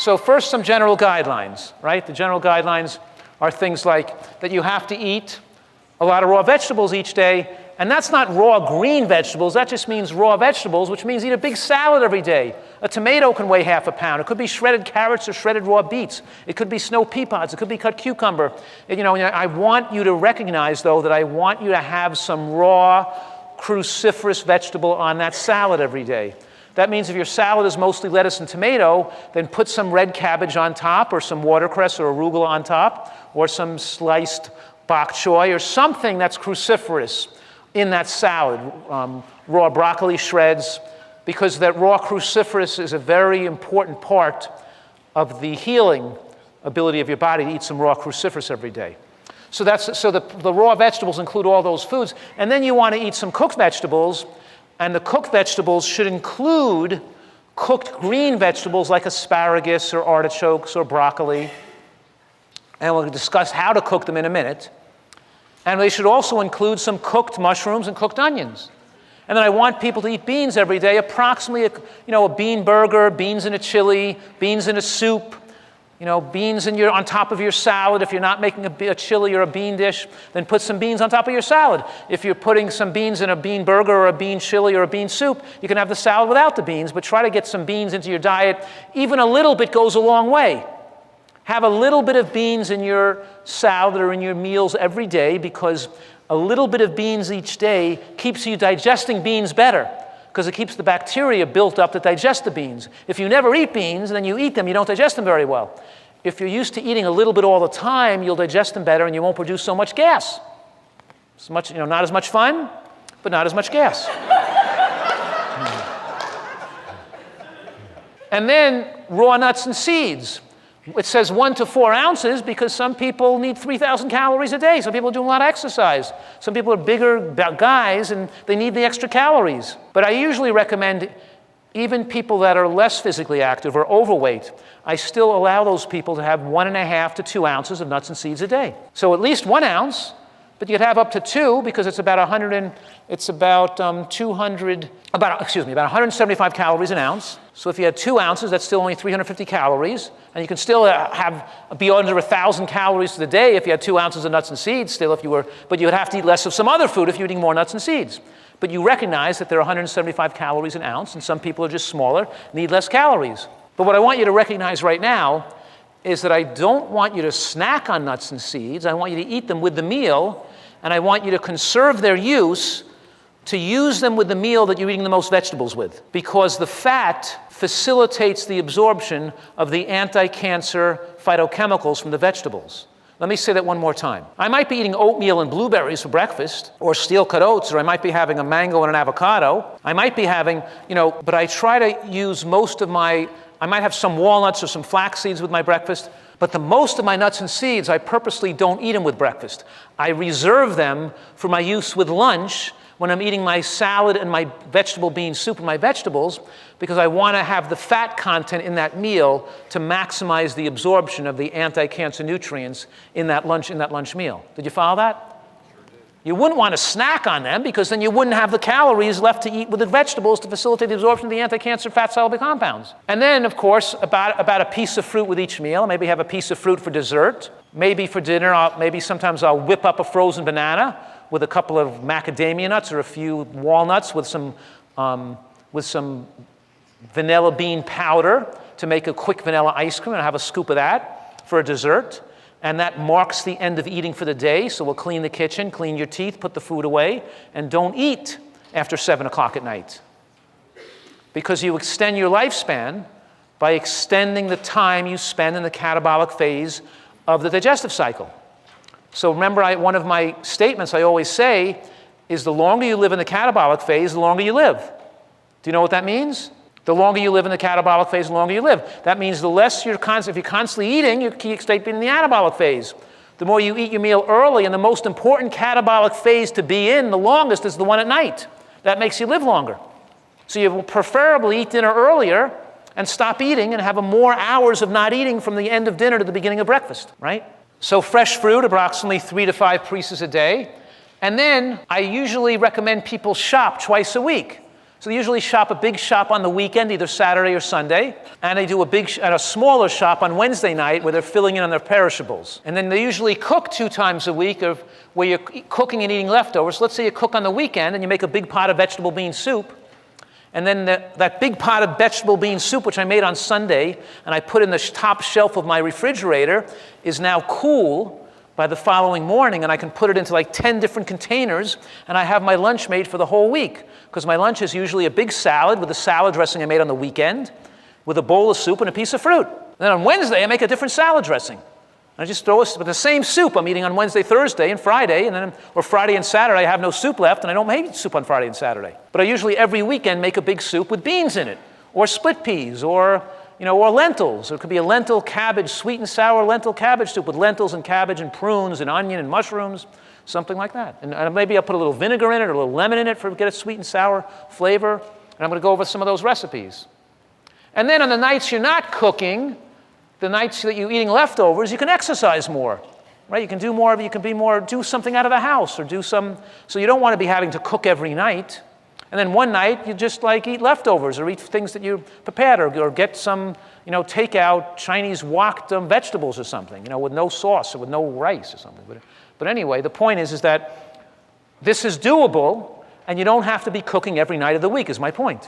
So first, some general guidelines, right? The general guidelines are things like that you have to eat a lot of raw vegetables each day. And that's not raw green vegetables. That just means raw vegetables, which means eat a big salad every day. A tomato can weigh half a pound. It could be shredded carrots or shredded raw beets. It could be snow pea pods. It could be cut cucumber. I want you to recognize, though, that I want you to have some raw cruciferous vegetable on that salad every day. That means if your salad is mostly lettuce and tomato, then put some red cabbage on top, or some watercress or arugula on top, or some sliced bok choy, or something that's cruciferous in that salad. Raw broccoli shreds, because that raw cruciferous is a very important part of the healing ability of your body to eat some raw cruciferous every day. So the raw vegetables include all those foods. And then you want to eat some cooked vegetables. And the cooked vegetables should include cooked green vegetables like asparagus or artichokes or broccoli. And we'll discuss how to cook them in a minute. And they should also include some cooked mushrooms and cooked onions. And then I want people to eat beans every day, approximately a bean burger, beans in a chili, beans in a soup, beans on top of your salad. If you're not making a chili or a bean dish, then put some beans on top of your salad. If you're putting some beans in a bean burger or a bean chili or a bean soup, you can have the salad without the beans, but try to get some beans into your diet. Even a little bit goes a long way. Have a little bit of beans in your salad or in your meals every day, because a little bit of beans each day keeps you digesting beans better, because it keeps the bacteria built up that digest the beans. If you never eat beans and then you eat them, you don't digest them very well. If you're used to eating a little bit all the time, you'll digest them better and you won't produce so much gas. Not as much fun, but not as much gas. And then raw nuts and seeds. It says 1 to 4 ounces because some people need 3,000 calories a day. Some people do a lot of exercise. Some people are bigger guys and they need the extra calories. But I usually recommend even people that are less physically active or overweight, I still allow those people to have 1.5 to 2 ounces of nuts and seeds a day. So at least 1 ounce, but you could have up to 2 because it's about 175 calories an ounce. So if you had 2 ounces, that's still only 350 calories. And you can still be under 1,000 calories a day if you had 2 ounces of nuts and seeds still but you would have to eat less of some other food if you're eating more nuts and seeds. But you recognize that there are 175 calories an ounce, and some people are just smaller, need less calories. But what I want you to recognize right now is that I don't want you to snack on nuts and seeds. I want you to eat them with the meal, and I want you to conserve their use to use them with the meal that you're eating the most vegetables with, because the fat facilitates the absorption of the anti-cancer phytochemicals from the vegetables. Let me say that one more time. I might be eating oatmeal and blueberries for breakfast, or steel-cut oats, or I might be having a mango and an avocado. I might be having, but I try to use I might have some walnuts or some flax seeds with my breakfast, but most of my nuts and seeds, I purposely don't eat them with breakfast. I reserve them for my use with lunch when I'm eating my salad and my vegetable bean soup and my vegetables, because I want to have the fat content in that meal to maximize the absorption of the anti-cancer nutrients in that lunch meal. Did you follow that? Sure did. You wouldn't want to snack on them because then you wouldn't have the calories left to eat with the vegetables to facilitate the absorption of the anti-cancer fat-soluble compounds. And then, of course, about a piece of fruit with each meal. Maybe have a piece of fruit for dessert. Maybe for dinner, sometimes I'll whip up a frozen banana with a couple of macadamia nuts or a few walnuts with some vanilla bean powder to make a quick vanilla ice cream, and I'll have a scoop of that for a dessert. And that marks the end of eating for the day, so we'll clean the kitchen, clean your teeth, put the food away, and don't eat after 7 o'clock at night. Because you extend your lifespan by extending the time you spend in the catabolic phase of the digestive cycle. So remember, one of my statements I always say is the longer you live in the catabolic phase, the longer you live. Do you know what that means? The longer you live in the catabolic phase, the longer you live. That means the less if you're constantly eating, you keep staying in the anabolic phase. The more you eat your meal early, and the most important catabolic phase to be in, the longest, is the one at night. That makes you live longer. So you will preferably eat dinner earlier and stop eating and have more hours of not eating from the end of dinner to the beginning of breakfast, right? So fresh fruit, approximately 3 to 5 pieces a day. And then I usually recommend people shop twice a week, So they usually shop a big shop on the weekend, either Saturday or Sunday, and they do a smaller shop on Wednesday night where they're filling in on their perishables. And then they usually cook 2 times a week of where you're cooking and eating leftovers. So let's say you cook on the weekend and you make a big pot of vegetable bean soup. And then that big pot of vegetable bean soup, which I made on Sunday, and I put in the top shelf of my refrigerator, is now cool by the following morning, and I can put it into like 10 different containers, and I have my lunch made for the whole week. Because my lunch is usually a big salad with a salad dressing I made on the weekend, with a bowl of soup and a piece of fruit. And then on Wednesday, I make a different salad dressing. I just throw it with the same soup I'm eating on Wednesday, Thursday, and Friday, or Friday and Saturday, I have no soup left, and I don't make soup on Friday and Saturday. But I usually every weekend make a big soup with beans in it, or split peas, or lentils. Or it could be a lentil cabbage, sweet and sour lentil cabbage soup with lentils and cabbage and prunes and onion and mushrooms, something like that. And maybe I'll put a little vinegar in it or a little lemon in it to get a sweet and sour flavor. And I'm going to go over some of those recipes. And then on the nights you're not cooking, the nights that you're eating leftovers, you can exercise more, right? You can do more, do something out of the house or so you don't want to be having to cook every night. And then one night you just eat leftovers or eat things that you prepared or get some, takeout Chinese wok vegetables or something, with no sauce or with no rice or something. But anyway, the point is that this is doable and you don't have to be cooking every night of the week is my point.